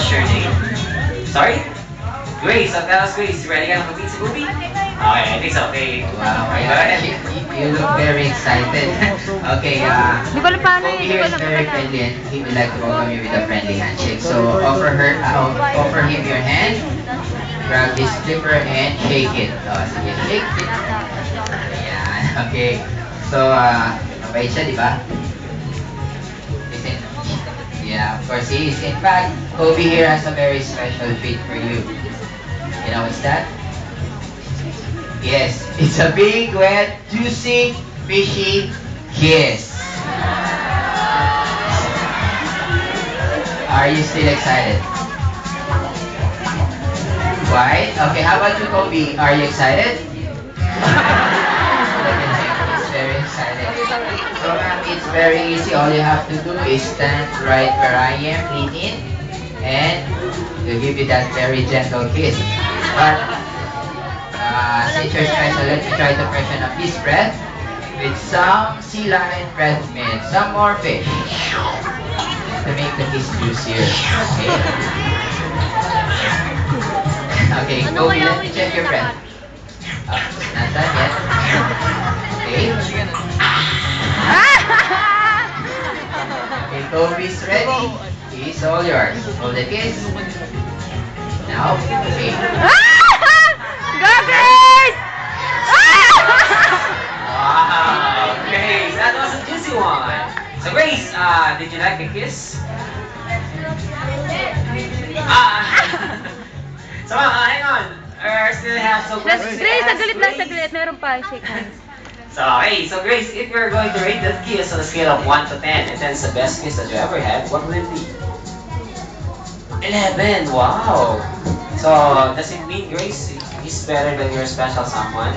What's your name? Sorry? Grace. So tell us, Grace. Ready ka na mag-meet si Kobe? Okay, I think so. Okay. Wow, Okay, go ahead. you look very excited. Okay, Di ko alam paano Kobe eh. Di here ko is alam very paano. friendly and he would like to welcome you with a friendly handshake. So offer him your hand, grab his slipper and shake it. Oh, sige, shake it. Ayan, okay. So, mabait siya, di ba? Listen. Yeah, of course he is. In fact, Kobe here has a very special treat for you. You know what's that? Yes, it's a big, wet, juicy, fishy kiss. Are you still excited? Why? Okay, how about you, Kobe? Are you excited? He's very excited. So, ma'am, it's very easy. All you have to do is stand right where I am, lean in, and we'll give you that very gentle kiss. But since you're special, let me try to freshen up this breath with some sea lion breath mint, some more fish to make the kiss juicier. Okay. Okay, Kobe, let me check your breath. Not done yet. Okay. Okay, Kobe's ready. He's all yours. Hold the kiss. Now, okay. Go, Grace! Wow, Grace, that was a juicy one. So Grace, did you like the kiss? So hang on. Still have some questions. Grace, saglit lang, saglit. Meron pa. Shake hands. So hey, so Grace, if you're going to rate that kiss on a scale of 1 to 10, and 10 is the best kiss that you ever had, what will it be? 11. Wow. So does it mean Grace is better than your special someone?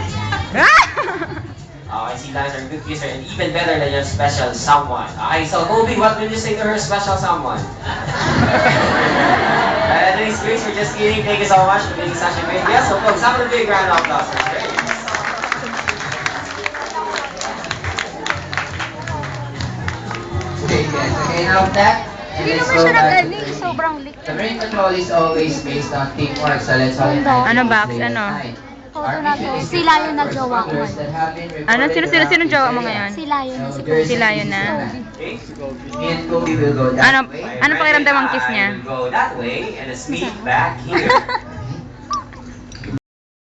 I see guys are a good kisser and even better than your special someone. Okay, so Kobe, what will you say to her special someone? Anyways, Grace, we're just kidding. Thank you so much for being such a great guest. So folks, have a big round of applause for Grace. Okay, guys. Okay, now that. And Hindi let's naman go siya back to nag-ano, training. sobrang lik. The brain control is always based on teamwork, so let's all unite Ano, in Bax? this day and Ano? night. Our mission is to Sila yung discover nagjowa ko. smugglers that have been Ano? reported Sino around jowa this mo area. ngayon? Sila yun na si So, there's Sila an yun easy na. plan. Okay? Me and Kobe will go that Ano? way. Ano pakiramdam ang kiss niya? I will go that way and let's meet back here.